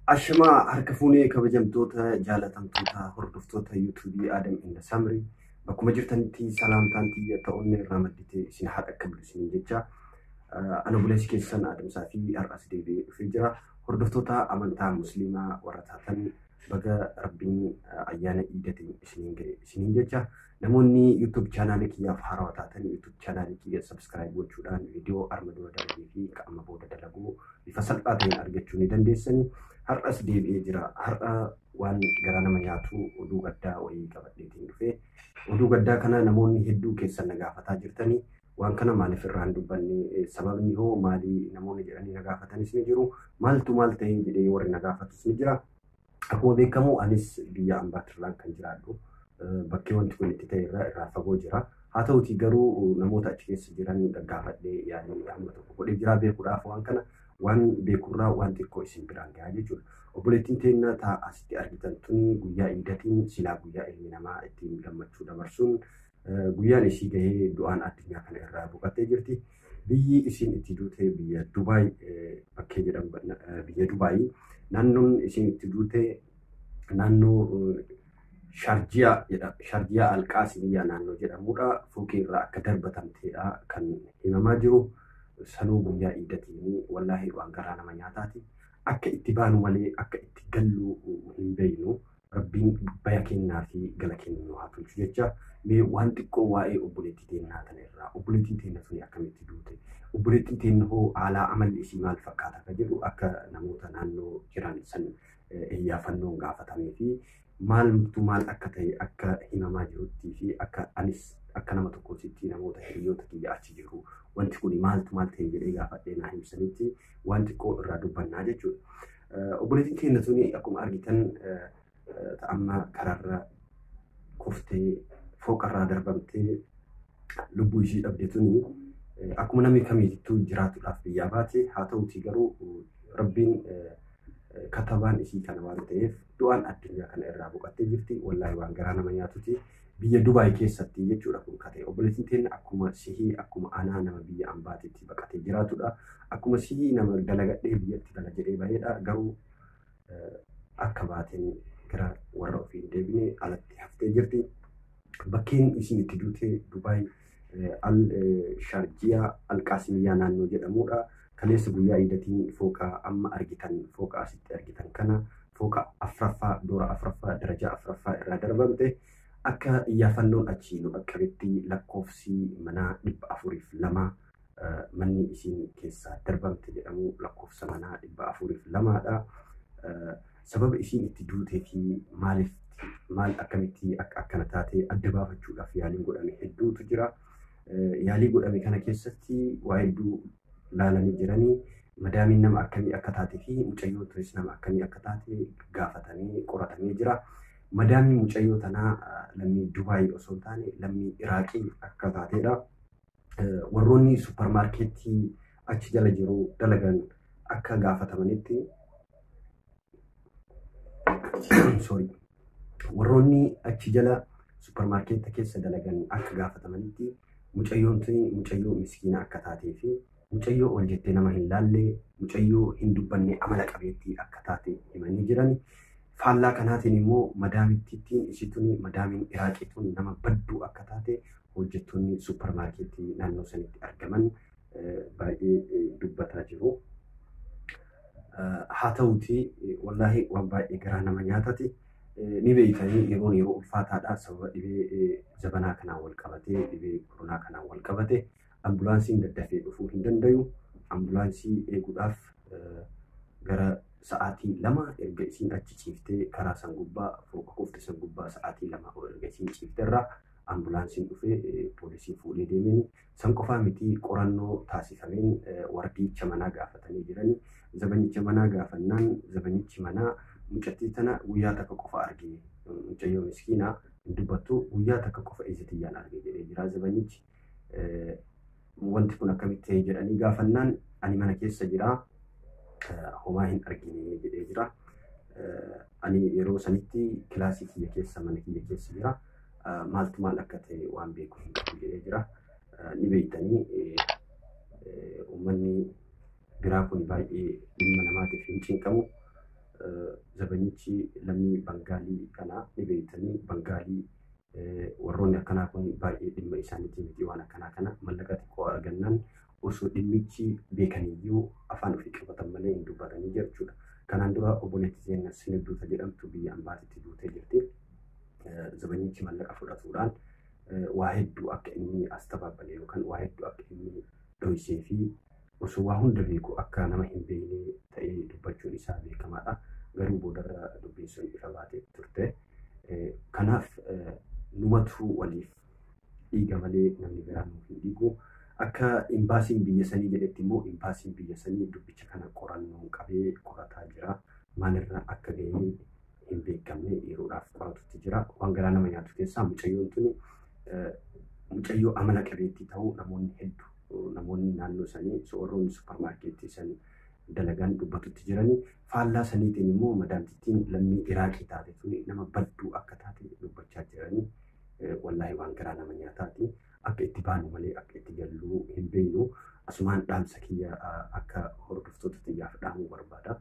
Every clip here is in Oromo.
Ashama harka fuunee kabajamtoota jaalatamtoota hordoftoota YouTube Adam inda Samri bakkuma jirtanitti salaamtaan xiyya ta'uun irraa maddite isin haadha akka bilisanii jecha ana bulees keessan Adamsaa fi har'as deebi'ee dhufee jira. Hordoftoota amantaa musliimaa warra taatan baga rabbiin ayyaana iidatiin isiniin jecha namoonni YouTube channel kiyyaaf haarawaa taatan YouTube channel kiyya subscribe gochuudhaan viidiyoo arma dura dalagee fi qaama booda dalaguu bifa salphaa ta'een argachuu ni dandeessanii. Har'as deebi'ee jira. Har'a waan garaa nama nyaatu oduu gaddaa wayii qabadheetiin dhufee oduu gaddaa kana namoonni hedduu keessan na gaafataa jirtanii waan kana maaliif irraa hin dubbanne sababni hoo maalii namoonni jedhanii na gaafatanis ni jiru maaltu maal ta'een jedhee warri na gaafatus ni jira. Akkuma beekamu anis biyya ambaatirlaan kan jiraadhu bakkee wanti kun itti ta'e irraa fagoo jira. Haa ta'utii garuu namoota achi keessa jiran gaafadhee yaadanii amma tokko godhee jira beekuudhaaf waan kana waan beekurraa waan xiqqoo isin biraan gahaa jechuudha. Obboleettiin teennaa ta'a asitti argitan tuni guyyaa iidatiin silaa guyyaa ilmi namaa ittiin gammachuu dabarsuun guyyaan isii gahee du'aan addunyaa kana irraa boqottee jirti. Biyyi isiin itti duute biyya Dubaay bakkee jedhamu biyya Dubaay naannoon isiin itti duute naannoo Sharjiyaa Alqaasimiyyaa naannoo jedhamudha. Foqii irraa akka darbatamteedha kan himamaa jiru. Sanuu guyyaa iidatiin wallaahi waan garaa nama nyaataati. Akka itti baanu malee akka itti gallu hin beeknu. Rabbiin baya kennaa fi gala kennu haa tolchu jecha mee waan xiqqoo waa'ee obboleettii teennaa kana irraa obboleettiin teenna suni akkamitti duute obboleettiin teenna hoo haalaa amalli isii maal fakkaata ka jedhu akka namoota naannoo jiran san iyyaafannoo gaafatamee fi maaltu maal akka ta'e akka himamaa jirutti fi akka anis akka nama tokkootti namoota hiriyoota kiyya achi jiru wanti kun maaltu maal ta'e jedhee gaafadhee naa himsanitti waan xiqqoo irraa dubbannaa jechuudha. Obboleettiin teenna suni akkuma argitan amma kararra kuftee foqarraa darbamtee lubbuu ishii dhabde tuni akkuma namni kamiittuu jiraatuudhaaf biyyaa baate haa ta'utii garuu rabbiin katabaan isii kana waan ta'eef du'aan addunyaa kana irraa boqottee jirti. Wallaahi waan garaa nama nyaatuti biyya Dubaay keessatti jechuudha kun kate obboleettiin teenya akkuma sihii akkuma anaa nama biyya ambaatitti baqatee jiraatudha. Akkuma sihii nama dalagadhee biyyatti dala jedhee baheedha garuu akka baateen gara warra ofii deebinee alatti haftee jirti. Bakkeen isiin itti duute Dubaay Sharjiyaa Alqaasimiyyaa naannoo jedhamudha. Kaleessa guyyaa iidatiin fooqa amma argitan fooqa asitti argitan kana fooqa afraffaa doora afraffaa darajaa afraffaa irraa darbamte akka iyyafannoon achi nu qaqqabetti lakkoofsi manaa 402 manni isiin keessaa darbamte jedhamu lakkoofsa manaa 402dha. Sababa isiin itti duutee fi maal akkamitti akkana taatee adda baafachuudhaaf yaaliin godhame hedduutu jira. Yaalii godhame kana keessatti waa hedduu laalanii jiranii madaamiin nama akkamii akka taatee fi mucayyoo turis nama akkamii akka taate gaafatanii qoratamee jira. Madaamiin mucayyoo tanaa lammii Dubaay osoo hin taane lammii Iraaqii akka taateedha. Warroonni suuparmaarkeettii achi jala jiru dalagan akka gaafatamanitti warroonni achi jala suuparmaarkeetta keessa dalagan akka gaafatamanitti mucayyoon tuni mucayyoo miskiina akka taatee fi mucayyoo ol jettee nama hin laalle mucayyoo hin dubbanne amala qabeettii akka taate himanii jiran. Faallaa kanaatiin immoo madaamittiin isituni madaamiin Iraaqituun nama badduu akka taate hojjettoonni suuparmaarkeettii naannoo sanitti argaman baay'ee dubbataa jiru. Haa ta'utii wallaahi waan baay'ee garaa nama nyaatati. Ni beeytanii yeroo ulfaataadha sababa dhibee zabanaa kanaan wal qabatee dhibee koronaa kanaan wal qabate ambulaansiin daddafee dhufuu hin dandayu. Ambulaansii eeguudhaaf gara sa'aatii 2 erga isiin achi ciiftee karaa san gubbaa fooqa kufte san gubbaa sa'aatii 2 erga isiin ciifterraa ambulaansiin dhufee poolisiin fuudhee deemanii san qofaa miti qorannoo taasifameen wardiicha manaa gaafatanii jiranii. Zabanicha manaa gaafannaan zabanichi manaa Mucattii tana guyyaa takka qofa argee mucayyoo miskiinaa hin dubbattu guyyaa takka qofa ijatiyyaan argee jedhee jira zabanichi. Wanti kun akkamitti jedhanii gaafannaan ani mana keessa jira homaa hin argine jedhee jira. Ani yeroo sanitti kilaasii kiyya keessa mana kiyya keessa jira maaltu maal akka ta'e waan beeku hin qabu jedhee jira. Ni beeytanii uummanni biraa kun baay'ee dhimma namaatiif hin cinqamu. zabanichi lammii Bangaalii kana ni beeytanii Bangaalii warroonni akkanaa kun baay'ee dhimma isaaniitiin miti waan akkanaa kana mallaqa xiqqoo argannaan osoo dhimmichi beekaniyyuu afaan ofii qabatan malee hin dubbatanii jechuudha. Kanaan dura obboleettii keenya Sinidduuta jedhamtu biyya ambaatitti duutee jirti. Zabanichi mallaqa fudhatuudhaan waa hedduu akka inni astabaabale yookaan waa hedduu akka inni dhoysee fi osoo waa hunda beeku akka nama hin beekne ta'ee dubbachuun isaa beekamaadha. Garuu boodarra dubbiin sun ifa baatee turte. Kanaaf numatu waliif dhiiga malee namni biraa nuuf hin dhiigu. Akka imbaasiin biyya sanii jedhetti immoo imbaasiin biyya sanii dubbicha kana qorannoo qabee qorataa jira. Maalirra akka gahee hin beekamne yeroodhaaf qoratutti jira. Waan garaa nama nyaatu keessaa mucayyoon tuni mucayyoo amala qabeettii ta'uu namoonni hedduu namoonni naannoo sanii warroonni suuparmaarkeettii san dalagaan dubbatutti jiranii. Faallaa saniitiin immoo madaamtittiin lammii Iraaqii taate tuni nama badduu akka taate dubbachaa jiranii. Wallaahi waan garaa nama nyaataati. Akka itti baanu malee akka itti galluu hin beeknu. Asumaan dhaamsa kiyya akka hordoftoota xiyyaaf dhaamuu barbaada.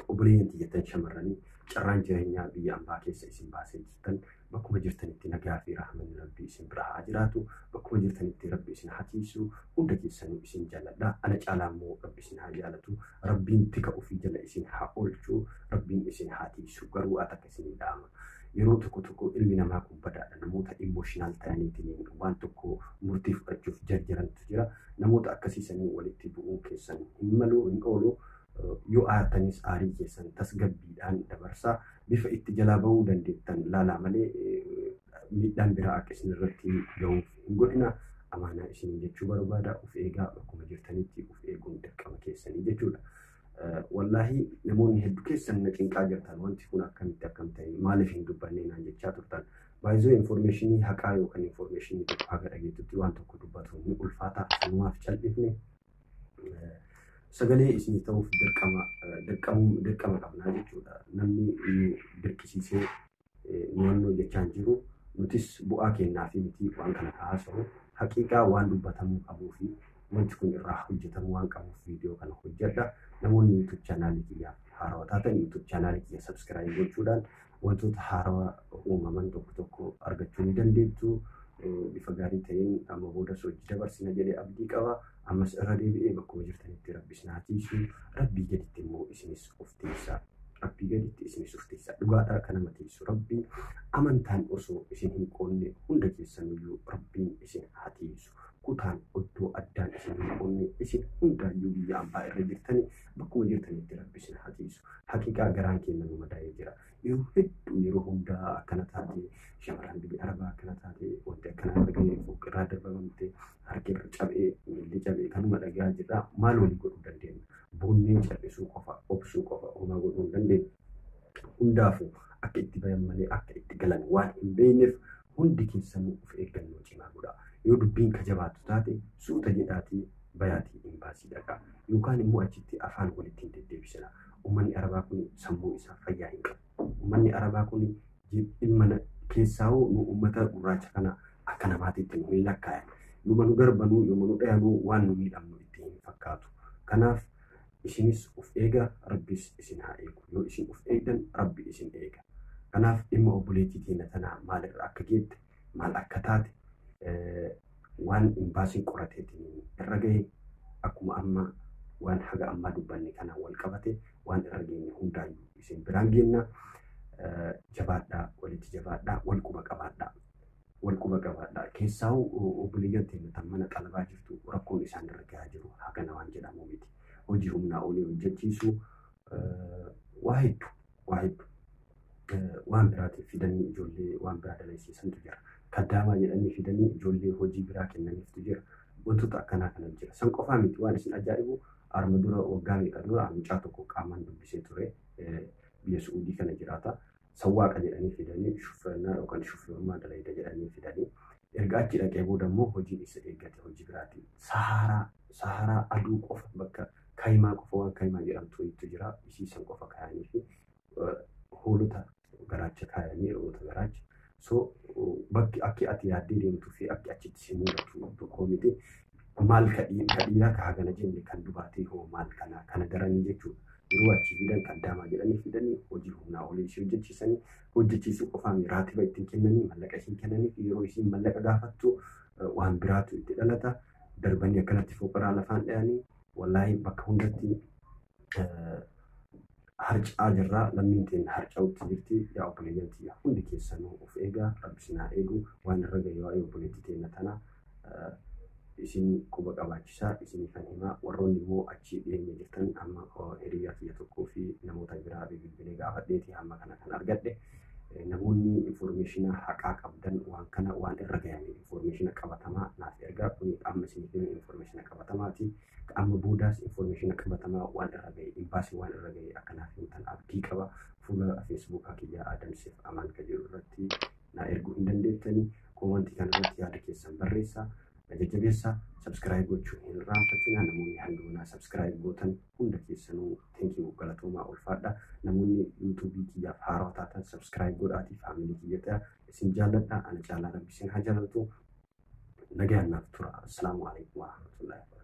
Obboleeyyan tiyyattan shamarranii carraan jireenyaa biyya ambaa keessa isin baasee jirtan bakkuma jirtanitti nagaa fi rahmanni rabbii isin bira haa jiraatu. Bakkuma jirtanitti rabbi isin haa tiisu. Hunda keessanuu isin jaalladha. Ana caalaa immoo rabbi isin haa jaalatu. Rabbiin tika ofii jala isin haa oolchu. Rabbiin isin haa tiisu. Garuu akka isin dhaama. Yeroo tokko ilmi namaa kun badaadha. Namoota emotional ta'aniitiin waan tokko murtii fudhachuuf jarjarantu jira. Namoota akkasiisanii walitti bu'uun keessan hin malu hin oolu. Yoo aartanis aarii keessan tasgabbiidhaan dabarsaa bifa itti jalaa bahuu dandeettan laalaa malee miidhaan biraa akka isin irratti gahuuf hin godhina. Amaanaa isin jechuu barbaada. Of eegaa bakkuma jirtanitti of eeguun dirqama keessanii jechuudha. Wallaahi namoonni hedduu keessan na cinqaa jirtan wanti kun akkamitti akkam ta'e maaliif hin dubbanne naan jechaa turtan. Baay'ee informationii haqaa yookaan informationii tokko haga dhageettutti waan tokko dubbatu ni ulfaata. Sanumaaf cal'ifne sagalee isinii ta'uuf dirqama qabnaa jechuudha. Namni dirqisiisee naannoo jechaan jiru nutis bu'aa kennaa fi miti waan kana haasa'u haqiiqaa waan dubbatamuu qabuu fi wanti kun irraa hojjetamuu waan qabuuf viidiyoo kana hojjedha. Namoonni YouTube chaanaalii kiyyaa haarawaa taatan YouTube chaanaalii kiyya subscribe gochuudhaan wantoota haarawaa uumaman tokko argachuu ni dandeettu. Bifa gaarii ta'een amma booda hojii dabarsina jedhee abdii qaba. Ammas irra deebi'ee bakkuma jirtanitti rabbi isin haa tiisu. Rabbii gaditti immoo isinis of tiisaa. Rabbii gaditti isinis of tiisaa. Dhugaadhaa kan nama tiisu rabbiin amantaan osoo isin hin qoonne hunda keessaniyyuu rabbiin isin haa tiisu. Kutaan oddoo addaan isin hin qoonne isin hundaayyuu biyya ambaa irra jirtanii bakkuma jirtanitti rabbi isin haa tiisu. Haqiiqaa garaan keenya nu madaa'ee jira. Yeroo hedduu yeroo hundaa akkana taate shamarran biyya arabaa akkana taate wanti akkana argee foqarraa darbamte harki irra cabee miilli cabee kanuma dhagaa jirra. Maal walii godhuu dandeenya? Boonneen callisuu qofa obsuu qofa homaa godhuu hin dandeenyu. Hundaafuu akka itti bayan malee akka itti galan waan hin beekneef hundi keessanuu of eeggannoo cimaa godhaa. Yoo dubbiin ka jabaatu taate suuta jedhaatii bayaatii imbaasii dhaqaa yookaan immoo achitti afaan walitti hin deddeebisina. Uummanni arabaa kun sammuu isaa fayyaa hin qabu. Uummanni arabaa kun ilma keessaa nu uummata gurraacha kana akka namaatiitti nu hin lakkaayan. Yooma nu darbanuu yooma nu dhayanuu waan nu miidhamnu itti hin fakkaatu. Kanaaf isinis of eega rabbis isin haa eegu. Yoo isin of eegdan rabbi isin eega. Kanaaf dhimma obboleettii keenya tanaa maalirra akka geette maal akka taate waan imbaasiin qorateetiin irra gahe akkuma amma waan haga ammaa dubbanne kana wal qabate waan irra geenye hundaayyuu isin biraan geenna. Jabaadhaa walitti jabaadhaa wal quba qabaadhaa. Wal quba qabaadhaa. Keessaa obboleeyyan teenya mana qalabaa jirtu rakkoon isaan irra gahaa jiru hagana waan jedhamu miti. Hojii humnaa olii hojjechiisu waa hedduu waan biraatiif fidanii ijoollee waan biraa dalaysiisantu jira. Kaddaamaa jedhanii fidanii ijoollee hojii biraa kennaniiftu jira. Wantoota akkanaa kana jira. San qofaa miti waan isin ajaa'ibu arma dura waggaa meeqa dura mucaa tokko qaamaan dubbisee ture biyya Suudii kana jiraata. Sawwaaqa jedhanii fidanii shufeernaa yookaan shufeerummaa dalayda jedhanii fidanii erga achi dhaqee booda immoo hojiin isa eeggate hojii biraati. Saharaa aduu qofa bakka kaayimaa qofa waan kaayimaa jedhamtu itti jira. Isiisan qofa kaayanii fi hoolota garaacha kaayanii re'oota garaacha. So bakki akki ati yaaddee deemtuu fi akki achitti si mudatu tokko miti. Maal kadhiiraa ka hagana jenne kan dubaatee hoo maal kana daranii jechuudha. yeroo achi fidan qaddaamaa jedhanii fidanii hojii humnaa olii ishee hojjechiisanii hojjechiisuu qofaan raatiba ittiin kennanii mallaqa isin kennanii fi yeroo isin mallaqa gaafattu waan biraatu itti dhalata darbanii akkanatti foqaraa lafaan dhayanii wallaahi bakka hundatti harcaa jirraa lammiin teenya harca'utti jirti yaa obboleeyyan tiyya hundi keessanuu of eegaa rabbi sinaa eegu waan irra gahee waa'ee obboleettii teenya tana isin quba qabaachisaa isiniifan himaa warroonni immoo achi dhiyeenya jirtan amma hiriyaa kiyya tokkoo fi namoota biraa bilbilee gaafadheeti hamma kana kan argadhe namoonni informaationa haqaa qabdan waan kana waan irra gahame informaationa qabatamaa naaf ergaa kun amma isiniif informaationa qabatamaati amma boodaas informaationa qabatamaa waan irra gahe imbaasii waan irra gahe akkanaaf himtan abdii qaba fuula feesbuukaa kiyyaa adamseef amaan ka jiru irratti na erguu hin dandeettanii koomantii kana irratti yaada keessan barreessaa jajjabeessa subscribe gochuun hin raanfatina namoonni handuunaa subscribe gootan hunda keessanuu thank you galatoomaa ulfaadha namoonni youtube kiyyaaf haaraa taatan subscribe godhaatii faamilii kiyyata isin jaalladha ana caalaa rabbi isin haa jaalatu nagaan naaf tura assalaamu alaikum warahmatullahi